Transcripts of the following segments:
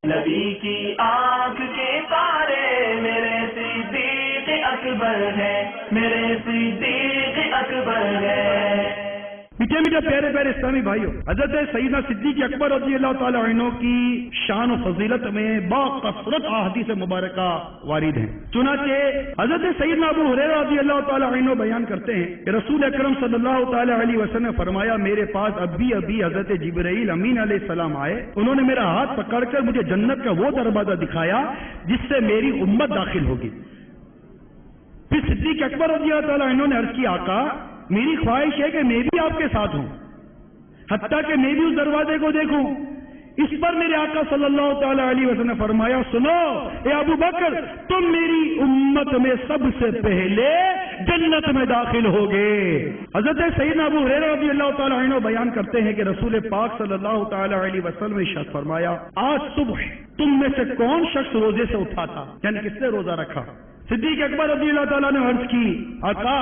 نبی کی آنکھ کے تارے میرے صدیق اکبر ہے، میرے صدیق اکبر ہے۔ میٹھے میٹھے پیارے پیارے اسلامی بھائیوں، حضرت سیدنا صدیق اکبر رضی اللہ تعالی عنہ کی شان و فضیلت میں باکثرت احادیث مبارکہ وارد ہیں۔ چنانچہ حضرت سیدنا ابو ہریرہ رضی اللہ تعالی عنہ بیان کرتے ہیں کہ رسول اکرم صلی اللہ تعالی علیہ وسلم نے فرمایا، میرے پاس ابھی حضرت جبرائیل امین علیہ السلام آئے، انہوں نے میرا ہاتھ پکڑ کر مجھے جنت کا وہ دروازہ دکھایا جس سے میری امت داخل ہوگی۔ پھر صدیق اکبر رضی اللہ تعالی عنہ نے عرض کی، آقا میری خواہش ہے کہ میں بھی آپ کے ساتھ ہوں، حتیٰ کہ میں بھی اس دروازے کو دیکھوں۔ اس پر میرے آقا صلی اللہ تعالی علیہ وسلم نے فرمایا، سنو اے ابو بکر، تم میری امت میں سب سے پہلے جنت میں داخل ہوگے۔ حضرت سیدنا ابو ہریرہ رضی اللہ تعالی عنہ بیان کرتے ہیں کہ رسول پاک صلی اللہ تعالی علیہ وسلم نے ارشاد فرمایا، آج صبح تم میں سے کون شخص روزے سے اٹھا تھا؟ یعنی کس نے روزہ رکھا؟ صدیق اکبر رضی اللہ تعالیٰ نے عرض کی، آقا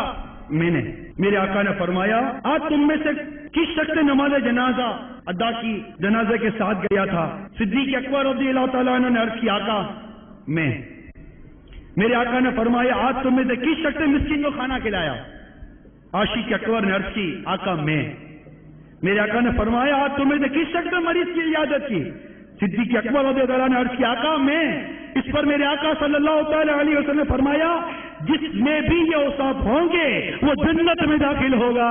میں نے۔ میرے آقا نے فرمایا، آج تم میں سے کس شخص نے نماز جنازہ ادا کی، جنازے کے ساتھ گیا تھا؟ صدیق اکبر رضی اللہ تعالیٰ عنہ نے عرض کی، آقا میں۔ میرے آقا نے فرمایا، آج تم میں سے کس شخص نے مسکین کو کھانا کھلایا؟ عاشق اکبر نے عرض کی، آقا میں۔ میرے آقا نے فرمایا، آج تم میں سے کس شخص نے مریض کی عیادت کی؟ صدیق اکبر رضی اللہ عنہ نے عرض کی، آقا میں۔ اس پر میرے آقا صلی اللہ تعالی علیہ وسلم نے فرمایا، جس میں بھی یہ اوصاف ہوں گے وہ جنت میں داخل ہوگا۔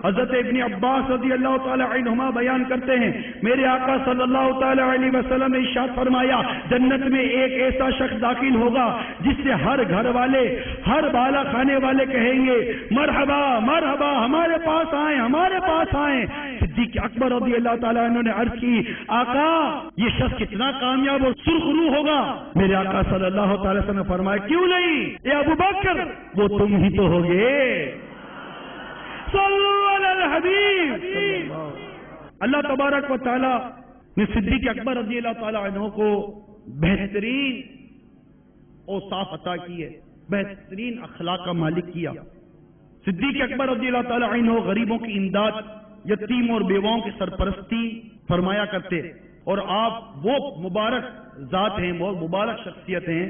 حضرت ابن عباس رضی اللہ تعالی عنہما بیان کرتے ہیں، میرے آقا صلی اللہ تعالی علیہ وسلم نے ارشاد فرمایا، جنت میں ایک ایسا شخص داخل ہوگا جس سے ہر گھر والے، ہر بالا خانے والے کہیں گے، مرحبا مرحبا، ہمارے پاس آئیں، ہمارے پاس آئیں۔ صدیق اکبر رضی اللہ تعالی عنہ نے عرض کی، آقا یہ شخص کتنا کامیاب اور سرخ روح ہوگا؟ میرے آقا صلی اللہ تعالی وسلم نے فرمایا، کیوں نہیں اے ابو بکر، وہ تم ہی تو ہوگے۔ صلو علی الحبیب۔ اللہ تبارک و تعالی نے صدیق اکبر رضی اللہ تعالی عنہ کو بہترین اوصاف عطا کیے، بہترین اخلاق کا مالک کیا۔ صدیق اکبر رضی اللہ تعالی عنہ غریبوں کی امداد، یتیم اور بیواؤں کی سرپرستی فرمایا کرتے، اور آپ وہ مبارک ذات ہیں، وہ مبارک شخصیت ہیں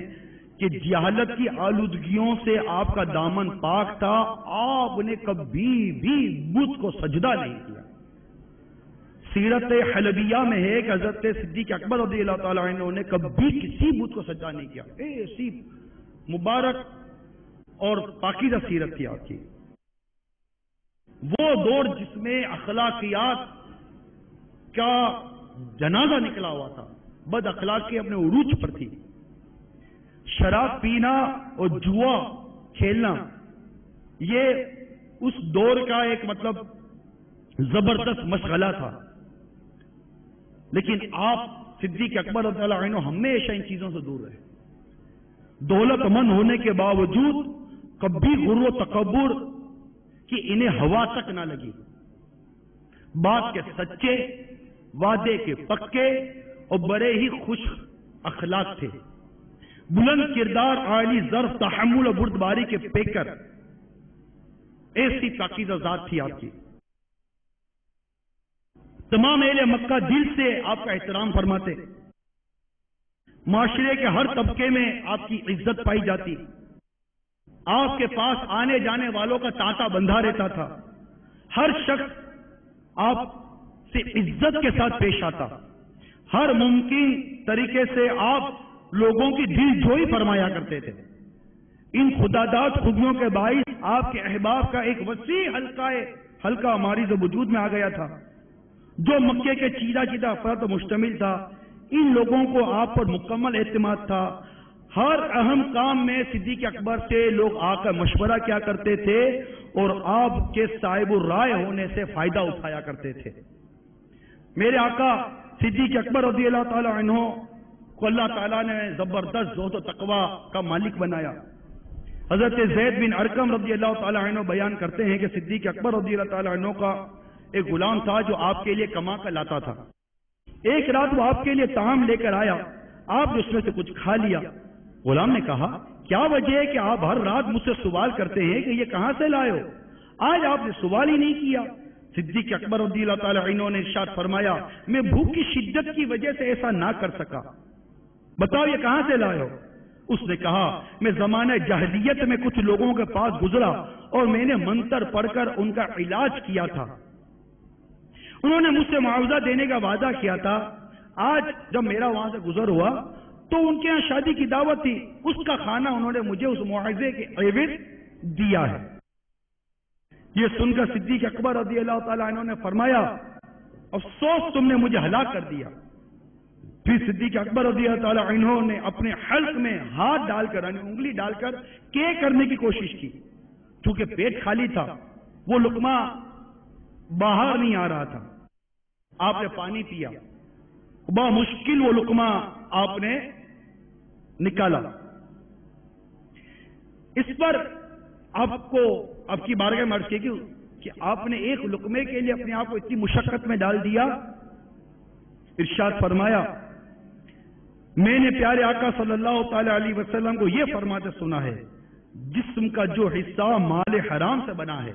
کہ جہالت کی آلودگیوں سے آپ کا دامن پاک تھا، آپ نے کبھی بھی بت کو سجدہ نہیں کیا۔ سیرت حلبیہ میں ہے کہ حضرت صدیق اکبر رضی اللہ تعالی عنہ نے کبھی کسی بت کو سجدہ نہیں کیا۔ ایسی مبارک اور پاکیزہ سیرت تھی آپ کی۔ وہ دور جس میں اخلاقیات کا جنازہ نکلا ہوا تھا، بد اخلاقی اپنے عروج پر تھی، شراب پینا اور جوا کھیلنا یہ اس دور کا ایک مطلب زبردست مشغلہ تھا۔ لیکن آپ صدیق اکبر رضی اللہ عنہ ہمیشہ ان چیزوں سے دور رہے۔ دولت مند ہونے کے باوجود کبھی غرور و تکبر کہ انہیں ہوا تک نہ لگی، بات کے سچے، وعدے کے پکے اور بڑے ہی خوش اخلاق تھے، بلند کردار، عالی ظرف، تحمل اور بردباری کے پیکر، ایسی پاکیزہ ذات تھی آپ کی۔ تمام اہل مکہ دل سے آپ کا احترام فرماتے، معاشرے کے ہر طبقے میں آپ کی عزت پائی جاتی، آپ کے پاس آنے جانے والوں کا تانتا بندھا رہتا تھا، ہر شخص آپ سے عزت کے ساتھ پیش آتا، ہر ممکن طریقے سے آپ لوگوں کی دل جوئی فرمایا کرتے تھے۔ ان خداداد خوبیوں کے باعث آپ کے احباب کا ایک وسیع حلقہ ہماری وجود میں آ گیا تھا، جو مکے کے چیدہ چیدہ افراد پر مشتمل تھا۔ ان لوگوں کو آپ پر مکمل اعتماد تھا۔ ہر اہم کام میں صدیق اکبر سے لوگ آ کر مشورہ کیا کرتے تھے اور آپ کے صاحب الرائے ہونے سے فائدہ اٹھایا کرتے تھے۔ میرے آقا صدیق اکبر رضی اللہ تعالی عنہ کو اللہ تعالیٰ نے زبردست زہد و تقوی کا مالک بنایا۔ حضرت زید بن ارقم رضی اللہ تعالی عنہ بیان کرتے ہیں کہ صدیق اکبر رضی اللہ تعالی عنہ کا ایک غلام تھا جو آپ کے لیے کما کر لاتا تھا۔ ایک رات وہ آپ کے لیے طعام لے کر آیا، آپ نے اس میں سے کچھ کھا لیا۔ غلام نے کہا، کیا وجہ ہے کہ آپ ہر رات مجھ سے سوال کرتے ہیں کہ یہ کہاں سے لائے ہو؟ آج آپ نے سوال ہی نہیں کیا۔ صدیق اکبر رضی اللہ تعالی عنہ نے ارشاد فرمایا، میں بھوک کی شدت کی وجہ سے ایسا نہ کر سکا۔ بتاؤ یہ کہاں سے لائے ہو؟ اس نے کہا میں زمانہ جاہلیت میں کچھ لوگوں کے پاس گزرا اور میں نے منتر پڑھ کر ان کا علاج کیا تھا، انہوں نے مجھ سے معاوضہ دینے کا وعدہ کیا تھا، آج جب میرا وہاں سے گزر ہوا تو ان کے یہاں شادی کی دعوت تھی، اس کا کھانا انہوں نے مجھے اس معاوضے کے عوض دیا ہے۔ یہ سن کر صدیق اکبر رضی اللہ تعالیٰ عنہ نے فرمایا افسوس تم نے مجھے ہلاک کر دیا۔ پھر صدیق اکبر رضی اللہ تعالیٰ عنہ نے اپنے حلق میں ہاتھ ڈال کر یعنی انگلی ڈال کر کرنے کی کوشش کی، چونکہ پیٹ خالی تھا، وہ لقمہ باہر نہیں آ رہا تھا۔ آپ نے پانی پیا، بہت مشکل وہ لقمہ آپ نے نکالا۔ اس پر آپ کو آپ کی بارگاہ میں عرض کی کہ آپ نے ایک لقمے کے لیے اپنے آپ کو اتنی مشقت میں ڈال دیا۔ ارشاد فرمایا میں نے پیارے آقا صلی اللہ تعالی علیہ وسلم کو یہ فرماتے سنا ہے جسم کا جو حصہ مال حرام سے بنا ہے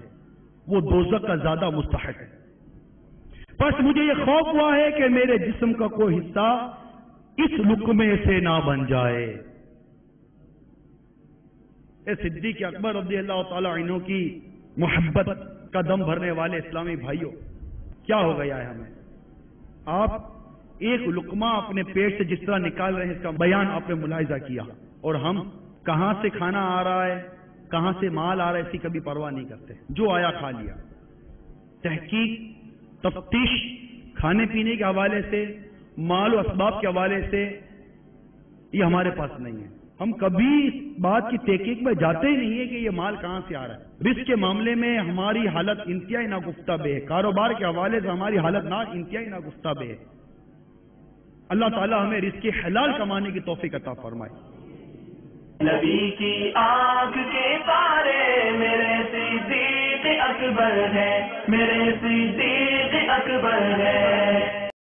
وہ دوزخ کا زیادہ مستحق ہے، بس مجھے یہ خوف ہوا ہے کہ میرے جسم کا کوئی حصہ اس لقمے سے نہ بن جائے۔ اے صدیق اکبر رضی اللہ تعالی عنہ کی محبت کا دم بھرنے والے اسلامی بھائیوں، کیا ہو گیا ہے ہمیں؟ آپ ایک لقمہ اپنے پیٹ سے جس طرح نکال رہے ہیں اس کا بیان آپ نے ملاحظہ کیا، اور ہم کہاں سے کھانا آ رہا ہے کہاں سے مال آ رہا ہے اس کی کبھی پرواہ نہیں کرتے، جو آیا کھا لیا۔ تحقیق تفتیش کھانے پینے کے حوالے سے مال و اسباب کے حوالے سے یہ ہمارے پاس نہیں ہے، ہم کبھی اس بات کی تحقیق میں جاتے ہی نہیں ہے کہ یہ مال کہاں سے آ رہا ہے۔ رزق کے معاملے میں ہماری حالت انتہائی ناگفتہ بے ہے، کاروبار کے حوالے سے ہماری حالت انتہائی ناگفتہ بے ہے۔ اللہ تعالیٰ ہمیں رزق حلال کمانے کی توفیق عطا فرمائے۔ نبی کی آنکھ کے تارے میرے صدیق اکبر ہے، میرے صدیق اکبر ہے۔